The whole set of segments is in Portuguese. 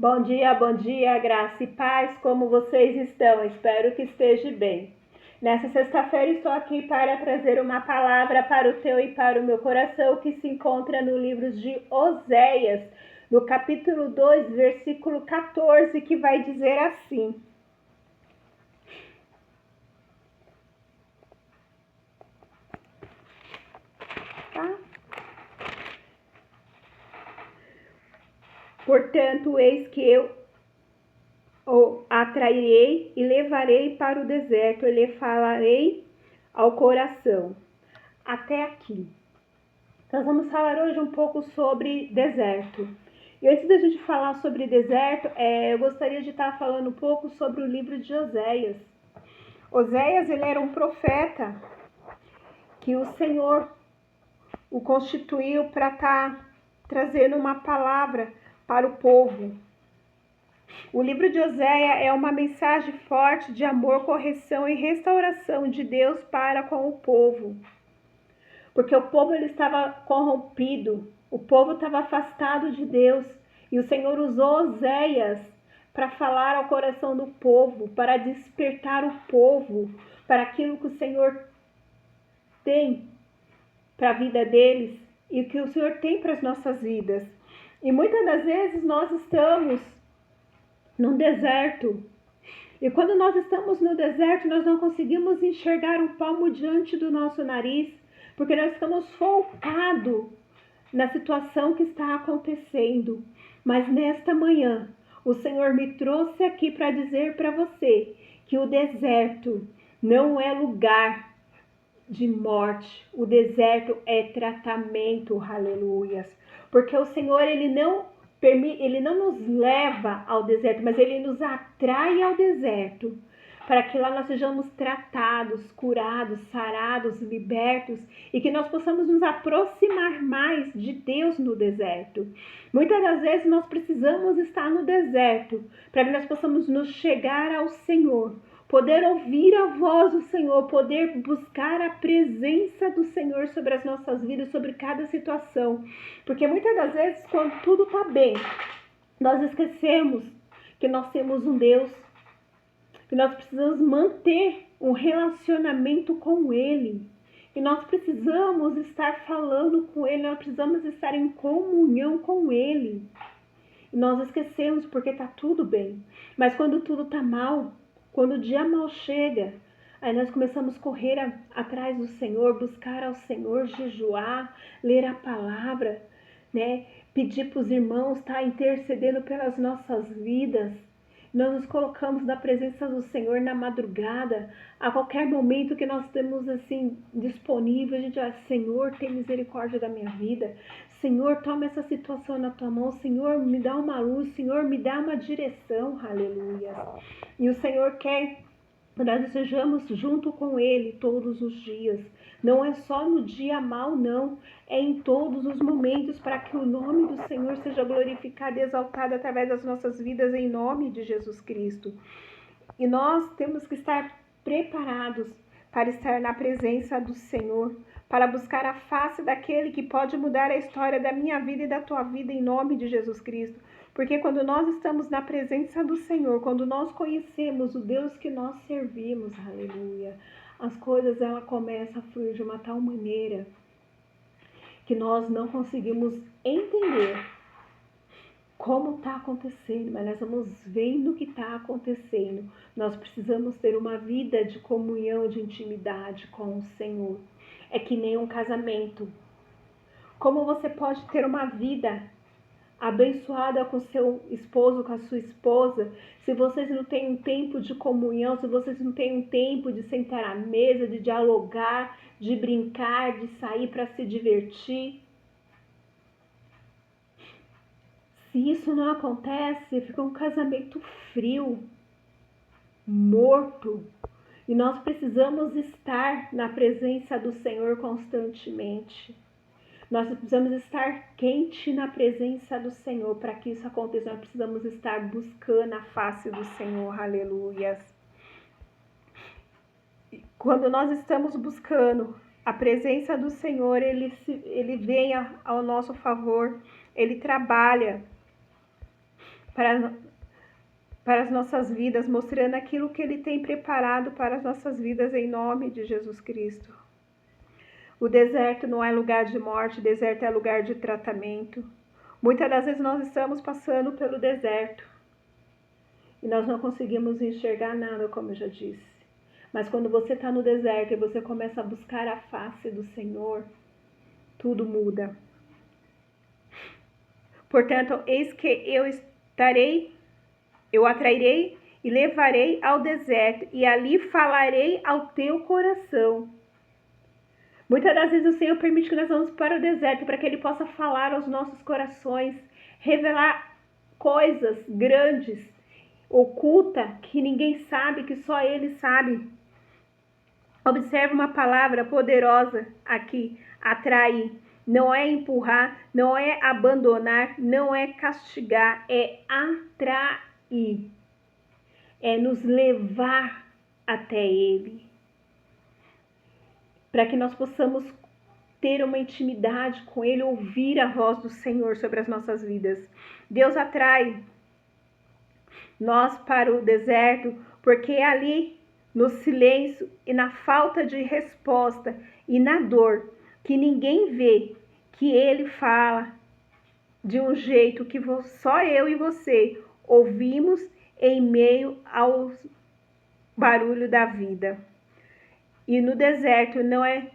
Bom dia, graça e paz, como vocês estão? Espero que esteja bem. Nessa sexta-feira estou aqui para trazer uma palavra para o teu e para o meu coração que se encontra no livro de Oséias, no capítulo 2, versículo 14, que vai dizer assim: Portanto, eis que eu o atrairei e levarei para o deserto, e lhe falarei ao coração. Até aqui. Nós vamos falar hoje um pouco sobre deserto. E antes da gente falar sobre deserto, eu gostaria de estar falando um pouco sobre o livro de Oséias. Oséias, ele era um profeta que o Senhor o constituiu para estar trazendo uma palavra para o povo. O livro de Oséias é uma mensagem forte de amor, correção e restauração de Deus para com o povo. Porque o povo ele estava corrompido, o povo estava afastado de Deus. E o Senhor usou Oséias para falar ao coração do povo, para despertar o povo para aquilo que o Senhor tem para a vida deles e o que o Senhor tem para as nossas vidas. E muitas das vezes nós estamos num deserto. E quando nós estamos no deserto, nós não conseguimos enxergar um palmo diante do nosso nariz, porque nós estamos focados na situação que está acontecendo. Mas nesta manhã, o Senhor me trouxe aqui para dizer para você que o deserto não é lugar de morte. O deserto é tratamento, aleluias. Porque o Senhor, ele não nos leva ao deserto, mas ele nos atrai ao deserto, para que lá nós sejamos tratados, curados, sarados, libertos, e que nós possamos nos aproximar mais de Deus no deserto. Muitas das vezes nós precisamos estar no deserto, para que nós possamos nos chegar ao Senhor, poder ouvir a voz do Senhor, poder buscar a presença do Senhor sobre as nossas vidas, sobre cada situação. Porque muitas das vezes, quando tudo está bem, nós esquecemos que nós temos um Deus, que nós precisamos manter um relacionamento com Ele, que nós precisamos estar falando com Ele, nós precisamos estar em comunhão com Ele. E nós esquecemos porque está tudo bem. Mas quando tudo está mal, quando o dia mal chega, aí nós começamos a correr atrás do Senhor, buscar ao Senhor, jejuar, ler a palavra, né? Pedir para os irmãos estar intercedendo pelas nossas vidas. Nós nos colocamos na presença do Senhor na madrugada, a qualquer momento que nós temos assim disponível, a gente vai: Senhor, tem misericórdia da minha vida. Senhor, toma essa situação na tua mão. Senhor, me dá uma luz. Senhor, me dá uma direção. Aleluia. E o Senhor quer que nós estejamos junto com Ele todos os dias. Não é só no dia mal, não. É em todos os momentos, para que o nome do Senhor seja glorificado e exaltado através das nossas vidas, em nome de Jesus Cristo. E nós temos que estar preparados para estar na presença do Senhor, para buscar a face daquele que pode mudar a história da minha vida e da tua vida, em nome de Jesus Cristo. Porque quando nós estamos na presença do Senhor, quando nós conhecemos o Deus que nós servimos, aleluia, as coisas começam a fluir de uma tal maneira que nós não conseguimos entender como está acontecendo, mas nós vamos vendo o que está acontecendo. Nós precisamos ter uma vida de comunhão, de intimidade com o Senhor. É que nem um casamento. Como você pode ter uma vida abençoada com seu esposo, com a sua esposa, se vocês não têm um tempo de comunhão, se vocês não têm um tempo de sentar à mesa, de dialogar, de brincar, de sair para se divertir? Se isso não acontece, fica um casamento frio, morto. E nós precisamos estar na presença do Senhor constantemente. Nós precisamos estar quente na presença do Senhor. Para que isso aconteça, nós precisamos estar buscando a face do Senhor. Aleluia. Quando nós estamos buscando a presença do Senhor, Ele vem ao nosso favor. Ele trabalha para as nossas vidas, mostrando aquilo que Ele tem preparado para as nossas vidas em nome de Jesus Cristo. O deserto não é lugar de morte, o deserto é lugar de tratamento. Muitas das vezes nós estamos passando pelo deserto e nós não conseguimos enxergar nada, como eu já disse. Mas quando você está no deserto e você começa a buscar a face do Senhor, tudo muda. Portanto, eis que eu atrairei e levarei ao deserto, e ali falarei ao teu coração. Muitas das vezes o Senhor permite que nós vamos para o deserto, para que Ele possa falar aos nossos corações, revelar coisas grandes, ocultas, que ninguém sabe, que só Ele sabe. Observe uma palavra poderosa aqui, atrair. Não é empurrar, não é abandonar, não é castigar, é atrair. É nos levar até Ele. Para que nós possamos ter uma intimidade com Ele, ouvir a voz do Senhor sobre as nossas vidas. Deus atrai nós para o deserto, porque é ali, no silêncio e na falta de resposta e na dor, que ninguém vê, que Ele fala de um jeito que só eu e você ouvimos em meio ao barulho da vida. E no deserto não é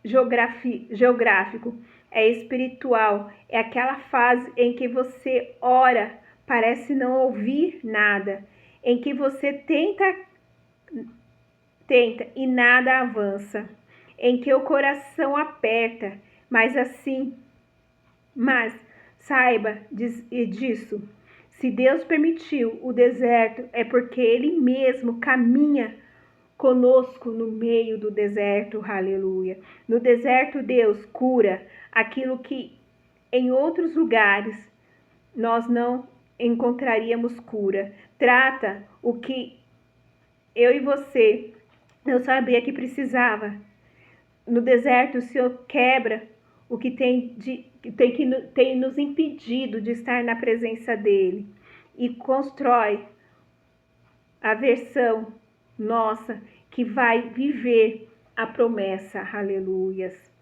geográfico, é espiritual. É aquela fase em que você ora, parece não ouvir nada, em que você tenta e nada avança, em que o coração aperta, mas saiba disso. Se Deus permitiu o deserto, é porque Ele mesmo caminha conosco no meio do deserto, aleluia. No deserto, Deus cura aquilo que em outros lugares nós não encontraríamos cura. Trata o que eu e você não sabia que precisava. No deserto, o Senhor quebra o que tem nos impedido de estar na presença dEle e constrói a versão nossa que vai viver a promessa, aleluias.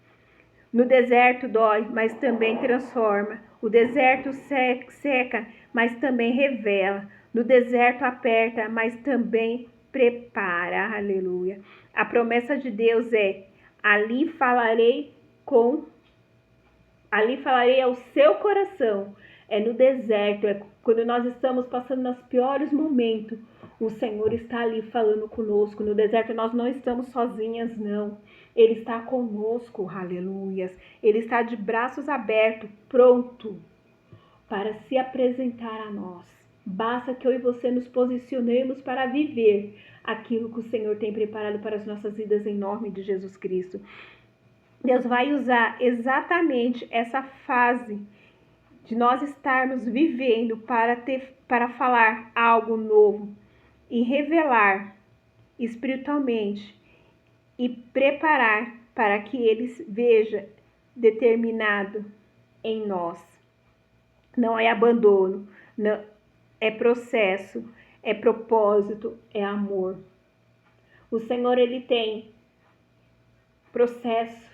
No deserto dói, mas também transforma. O deserto seca, mas também revela. No deserto aperta, mas também prepara, aleluia. A promessa de Deus é: ali falarei ao seu coração. É no deserto, é quando nós estamos passando nos piores momentos, o Senhor está ali falando conosco. No deserto nós não estamos sozinhas, não. Ele está conosco, aleluias. Ele está de braços abertos, pronto para se apresentar a nós. Basta que eu e você nos posicionemos para viver aquilo que o Senhor tem preparado para as nossas vidas em nome de Jesus Cristo. Deus vai usar exatamente essa fase de nós estarmos vivendo para falar algo novo e revelar espiritualmente e preparar para que Ele veja determinado em nós. Não é abandono, não, é processo, é propósito, é amor. O Senhor, Ele tem processo.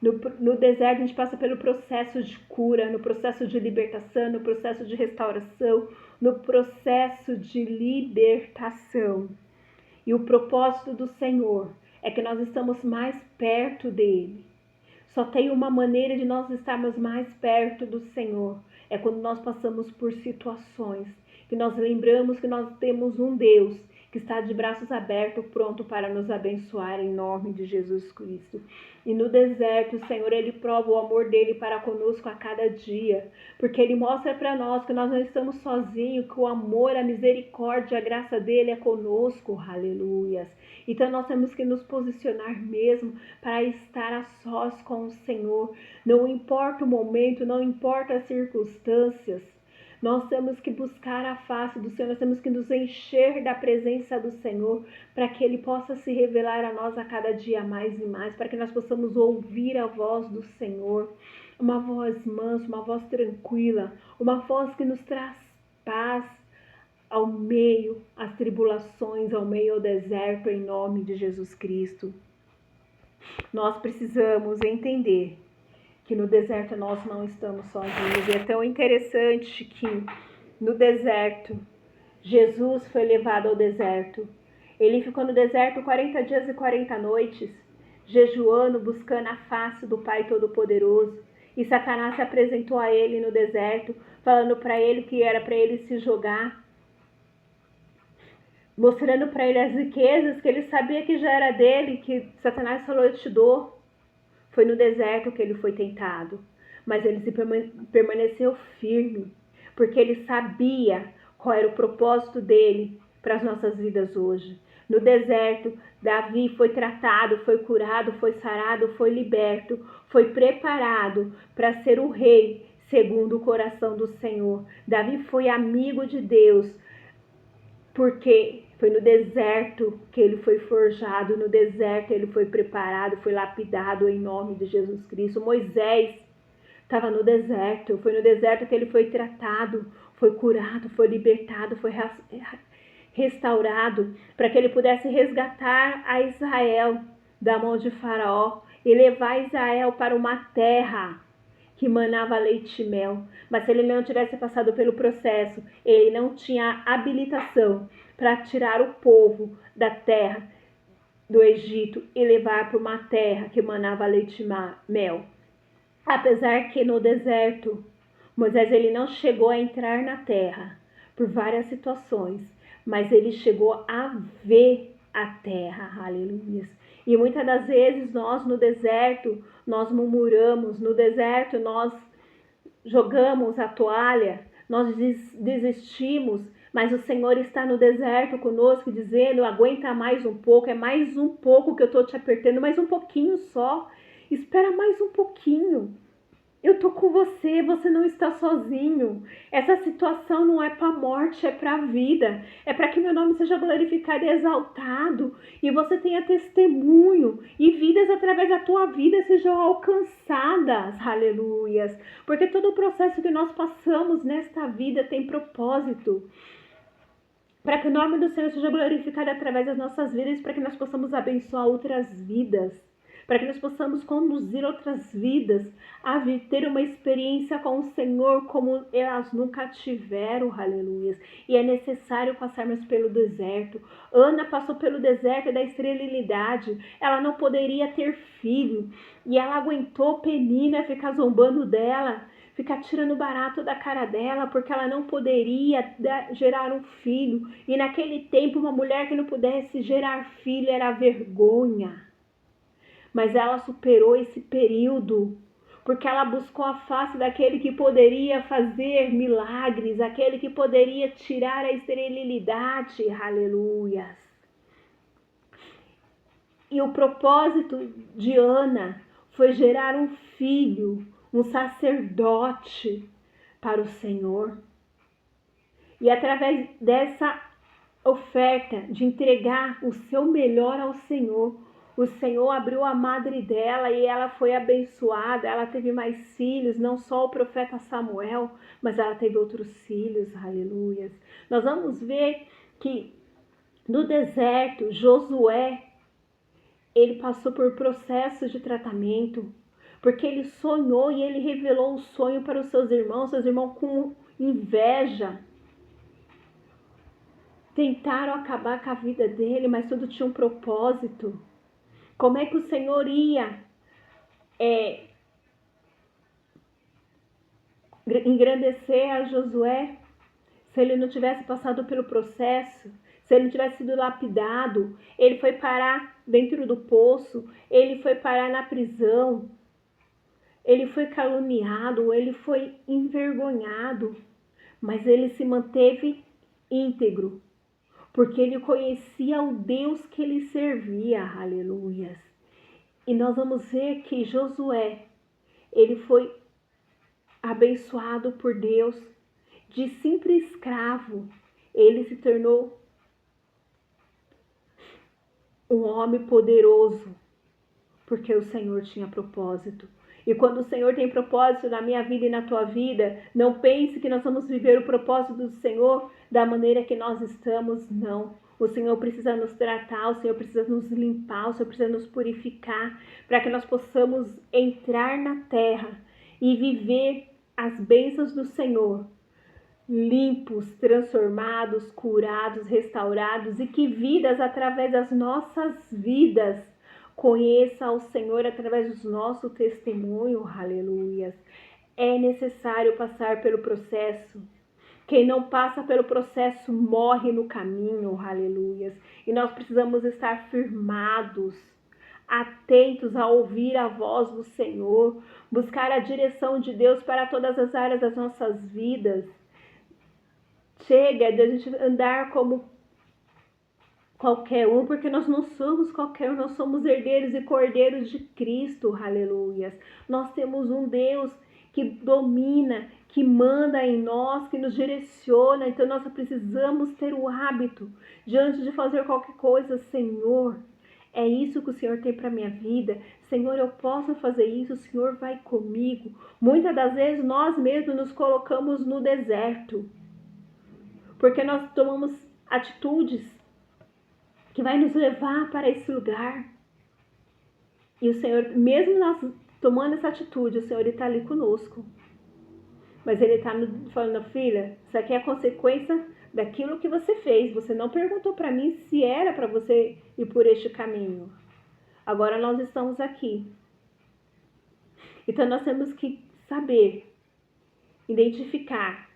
No deserto a gente passa pelo processo de cura, no processo de libertação, no processo de restauração, no processo de libertação. E o propósito do Senhor é que nós estamos mais perto dEle. Só tem uma maneira de nós estarmos mais perto do Senhor. É quando nós passamos por situações que nós lembramos que nós temos um Deus que está de braços abertos, pronto para nos abençoar em nome de Jesus Cristo. E no deserto, o Senhor, Ele prova o amor dEle para conosco a cada dia, porque Ele mostra para nós que nós não estamos sozinhos, que o amor, a misericórdia, a graça dEle é conosco, aleluias. Então nós temos que nos posicionar mesmo para estar a sós com o Senhor. Não importa o momento, não importa as circunstâncias. Nós temos que buscar a face do Senhor, nós temos que nos encher da presença do Senhor, para que Ele possa se revelar a nós a cada dia mais e mais, para que nós possamos ouvir a voz do Senhor. uma voz mansa, uma voz tranquila, uma voz que nos traz paz ao meio às tribulações, ao meio ao deserto, em nome de Jesus Cristo. Nós precisamos entender que no deserto nós não estamos sozinhos. E é tão interessante que no deserto, Jesus foi levado ao deserto. Ele ficou no deserto 40 dias e 40 noites, jejuando, buscando a face do Pai Todo-Poderoso. E Satanás se apresentou a ele no deserto, falando para ele que era para ele se jogar, mostrando para ele as riquezas que ele sabia que já era dele, que Satanás falou, eu te dou. Foi no deserto que ele foi tentado, mas ele permaneceu firme, porque ele sabia qual era o propósito dele para as nossas vidas hoje. No deserto, Davi foi tratado, foi curado, foi sarado, foi liberto, foi preparado para ser o rei segundo o coração do Senhor. Davi foi amigo de Deus, porque foi no deserto que ele foi forjado, no deserto ele foi preparado, foi lapidado em nome de Jesus Cristo. Moisés estava no deserto, foi no deserto que ele foi tratado, foi curado, foi libertado, foi restaurado, para que ele pudesse resgatar a Israel da mão de Faraó e levar Israel para uma terra que manava leite e mel. Mas se ele não tivesse passado pelo processo, ele não tinha habilitação para tirar o povo da terra do Egito e levar para uma terra que manava leite e mel. Apesar que no deserto, Moisés ele não chegou a entrar na terra por várias situações, mas ele chegou a ver a terra, aleluia. E muitas das vezes nós no deserto, nós murmuramos, no deserto nós jogamos a toalha, nós desistimos, mas o Senhor está no deserto conosco dizendo, aguenta mais um pouco, é mais um pouco que eu estou te apertando, mais um pouquinho só, espera mais um pouquinho. Eu tô com você, você não está sozinho. Essa situação não é para a morte, é para a vida. É para que meu nome seja glorificado e exaltado. E você tenha testemunho. E vidas através da tua vida sejam alcançadas. Aleluias. Porque todo o processo que nós passamos nesta vida tem propósito. Para que o nome do Senhor seja glorificado através das nossas vidas. Para que nós possamos abençoar outras vidas. Para que nós possamos conduzir outras vidas a ter uma experiência com o Senhor como elas nunca tiveram, aleluia. E é necessário passarmos pelo deserto. Ana passou pelo deserto da esterilidade. Ela não poderia ter filho. E ela aguentou Penina ficar zombando dela, ficar tirando barato da cara dela, porque ela não poderia gerar um filho. E naquele tempo, uma mulher que não pudesse gerar filho era vergonha. Mas ela superou esse período, porque ela buscou a face daquele que poderia fazer milagres, aquele que poderia tirar a esterilidade, aleluias. E o propósito de Ana foi gerar um filho, um sacerdote para o Senhor. E através dessa oferta de entregar o seu melhor ao Senhor, o Senhor abriu a madre dela e ela foi abençoada. Ela teve mais filhos, não só o profeta Samuel, mas ela teve outros filhos, aleluias. Nós vamos ver que no deserto, Josué, ele passou por processos de tratamento, porque ele sonhou e ele revelou o sonho para os seus irmãos com inveja. Tentaram acabar com a vida dele, mas tudo tinha um propósito. Como é que o Senhor ia engrandecer a Josué se ele não tivesse passado pelo processo, se ele não tivesse sido lapidado? Ele foi parar dentro do poço, ele foi parar na prisão, ele foi caluniado, ele foi envergonhado, mas ele se manteve íntegro, porque ele conhecia o Deus que ele servia, aleluias. E nós vamos ver que Josué, ele foi abençoado por Deus, de simples escravo, ele se tornou um homem poderoso, porque o Senhor tinha propósito. E quando o Senhor tem propósito na minha vida e na tua vida, não pense que nós vamos viver o propósito do Senhor da maneira que nós estamos, não. O Senhor precisa nos tratar, o Senhor precisa nos limpar, o Senhor precisa nos purificar, para que nós possamos entrar na terra e viver as bênçãos do Senhor, limpos, transformados, curados, restaurados, e que vidas através das nossas vidas conheça ao Senhor através do nosso testemunho, aleluias. É necessário passar pelo processo. Quem não passa pelo processo morre no caminho, aleluias. E nós precisamos estar firmados, atentos a ouvir a voz do Senhor, buscar a direção de Deus para todas as áreas das nossas vidas. Chega de a gente andar como qualquer um, porque nós não somos qualquer um, nós somos herdeiros e cordeiros de Cristo, aleluias. Nós temos um Deus que domina, que manda em nós, que nos direciona, então nós precisamos ter o hábito de, antes de fazer qualquer coisa, Senhor, é isso que o Senhor tem para minha vida, Senhor, eu posso fazer isso, o Senhor vai comigo. Muitas das vezes nós mesmos nos colocamos no deserto, porque nós tomamos atitudes que vai nos levar para esse lugar. E o Senhor, mesmo nós tomando essa atitude, o Senhor está ali conosco. Mas Ele está falando, filha, isso aqui é a consequência daquilo que você fez. Você não perguntou para mim se era para você ir por este caminho. Agora nós estamos aqui. Então nós temos que saber, identificar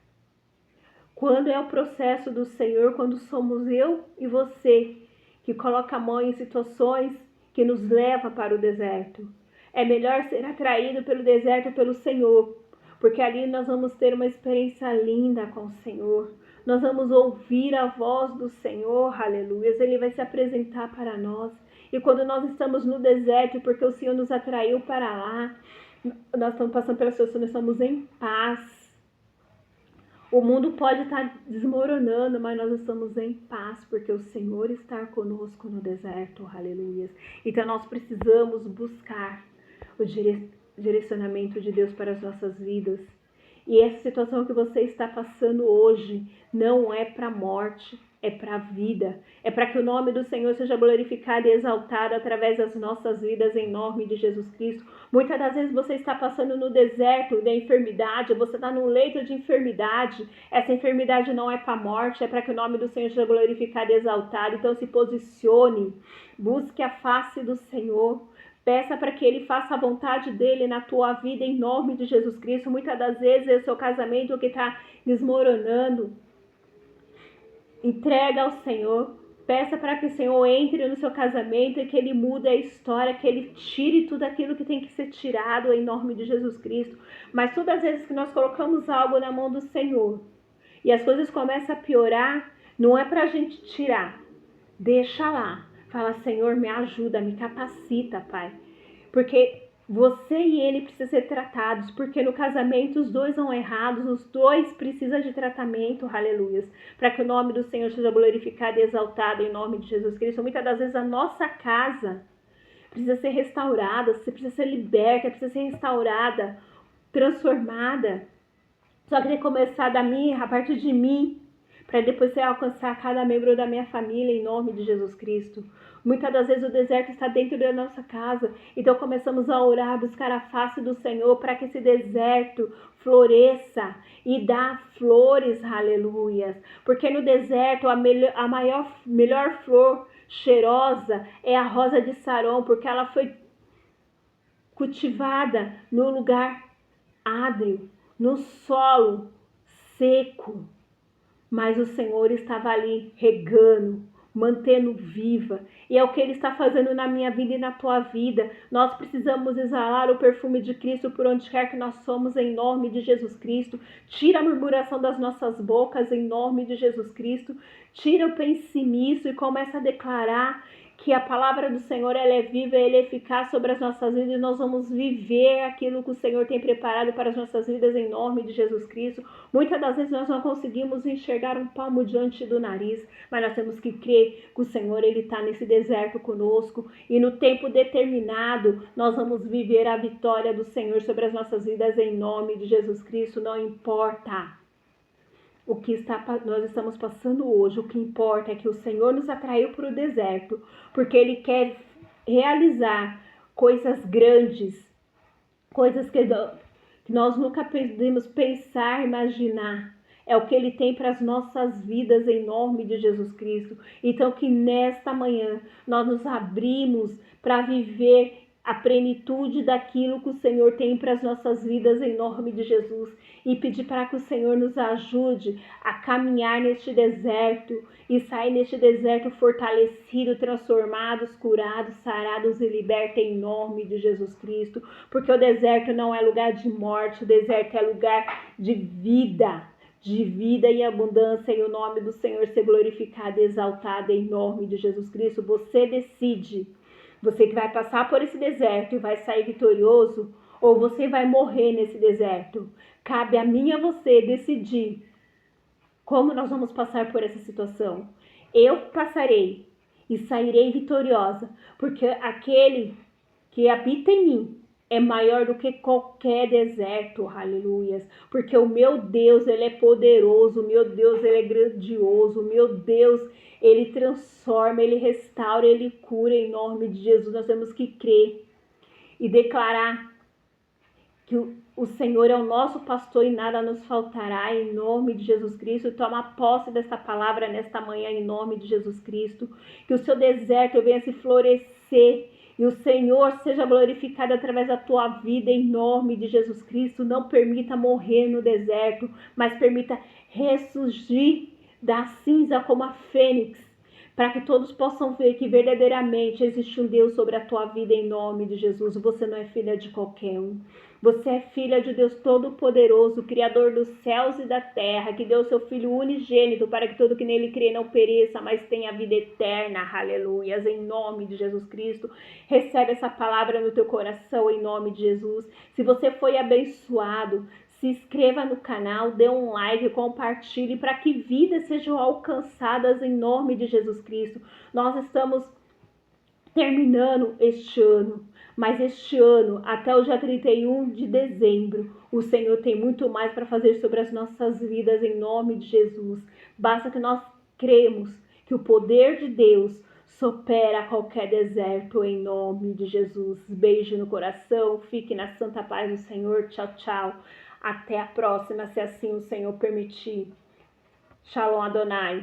quando é o processo do Senhor, quando somos eu e você que coloca a mão em situações que nos leva para o deserto. É melhor ser atraído pelo deserto pelo Senhor, porque ali nós vamos ter uma experiência linda com o Senhor. Nós vamos ouvir a voz do Senhor, aleluia. Ele vai se apresentar para nós. E quando nós estamos no deserto, porque o Senhor nos atraiu para lá, nós estamos passando pela situação, nós estamos em paz. O mundo pode estar desmoronando, mas nós estamos em paz, porque o Senhor está conosco no deserto, aleluia. Então nós precisamos buscar o direcionamento de Deus para as nossas vidas. E essa situação que você está passando hoje não é para a morte, é para a vida. É para que o nome do Senhor seja glorificado e exaltado através das nossas vidas, em nome de Jesus Cristo. Muitas das vezes você está passando no deserto da enfermidade, você está num leito de enfermidade. Essa enfermidade não é para a morte, é para que o nome do Senhor seja glorificado e exaltado. Então se posicione, busque a face do Senhor. Peça para que Ele faça a vontade dEle na tua vida, em nome de Jesus Cristo. Muitas das vezes é o seu casamento que está desmoronando. Entrega ao Senhor. Peça para que o Senhor entre no seu casamento e que Ele mude a história, que Ele tire tudo aquilo que tem que ser tirado, em nome de Jesus Cristo. Mas todas as vezes que nós colocamos algo na mão do Senhor e as coisas começam a piorar, não é para a gente tirar. Deixa lá. Fala, Senhor, me ajuda, me capacita, Pai. Porque você e Ele precisam ser tratados. Porque no casamento os dois são errados, os dois precisam de tratamento, aleluia. Para que o nome do Senhor seja glorificado e exaltado em nome de Jesus Cristo. Muitas das vezes a nossa casa precisa ser restaurada, você precisa ser liberta, precisa ser restaurada, transformada. Só que tem que começar a partir de mim, para depois você alcançar cada membro da minha família, em nome de Jesus Cristo. Muitas das vezes o deserto está dentro da nossa casa, então começamos a orar, buscar a face do Senhor, para que esse deserto floresça e dá flores, aleluias. Porque no deserto a melhor flor cheirosa é a rosa de Saron, porque ela foi cultivada no lugar ádrio, no solo seco. Mas o Senhor estava ali regando, mantendo viva. E é o que Ele está fazendo na minha vida e na tua vida. Nós precisamos exalar o perfume de Cristo por onde quer que nós somos, em nome de Jesus Cristo. Tira a murmuração das nossas bocas, em nome de Jesus Cristo. Tira o pensimiento e começa a declarar que a palavra do Senhor ela é viva, ela é eficaz sobre as nossas vidas e nós vamos viver aquilo que o Senhor tem preparado para as nossas vidas em nome de Jesus Cristo. Muitas das vezes nós não conseguimos enxergar um palmo diante do nariz, mas nós temos que crer que o Senhor ele está nesse deserto conosco e no tempo determinado nós vamos viver a vitória do Senhor sobre as nossas vidas em nome de Jesus Cristo. Não importa o que nós estamos passando hoje, o que importa é que o Senhor nos atraiu para o deserto, porque Ele quer realizar coisas grandes, coisas que nós nunca podemos pensar, imaginar. É o que Ele tem para as nossas vidas em nome de Jesus Cristo. Então que nesta manhã nós nos abrimos para viver a plenitude daquilo que o Senhor tem para as nossas vidas em nome de Jesus e pedir para que o Senhor nos ajude a caminhar neste deserto e sair neste deserto fortalecido, transformados, curados, sarados e libertos em nome de Jesus Cristo, porque o deserto não é lugar de morte, o deserto é lugar de vida e abundância, e o nome do Senhor ser glorificado e exaltado em nome de Jesus Cristo. Você decide. Você que vai passar por esse deserto e vai sair vitorioso, ou você vai morrer nesse deserto. Cabe a mim e a você decidir como nós vamos passar por essa situação. Eu passarei e sairei vitoriosa, porque aquele que habita em mim é maior do que qualquer deserto, aleluias, porque o meu Deus, ele é poderoso, o meu Deus, ele é grandioso, o meu Deus, ele transforma, ele restaura, ele cura em nome de Jesus. Nós temos que crer e declarar que o Senhor é o nosso pastor e nada nos faltará em nome de Jesus Cristo. Toma posse dessa palavra nesta manhã em nome de Jesus Cristo, que o seu deserto venha se florescer e o Senhor seja glorificado através da tua vida em nome de Jesus Cristo. Não permita morrer no deserto, mas permita ressurgir da cinza como a fênix, para que todos possam ver que verdadeiramente existe um Deus sobre a tua vida em nome de Jesus. Você não é filha de qualquer um. Você é filha de Deus Todo-Poderoso, Criador dos céus e da terra, que deu seu Filho unigênito para que todo que nele crê não pereça, mas tenha vida eterna. Aleluias, em nome de Jesus Cristo. Recebe essa palavra no teu coração, em nome de Jesus. Se você foi abençoado, se inscreva no canal, dê um like, compartilhe para que vidas sejam alcançadas em nome de Jesus Cristo. Nós estamos terminando este ano, mas este ano, até o dia 31 de dezembro, o Senhor tem muito mais para fazer sobre as nossas vidas em nome de Jesus. Basta que nós cremos que o poder de Deus supera qualquer deserto em nome de Jesus. Beijo no coração, fique na santa paz do Senhor. Tchau, tchau. Até a próxima, se assim o Senhor permitir. Shalom Adonai.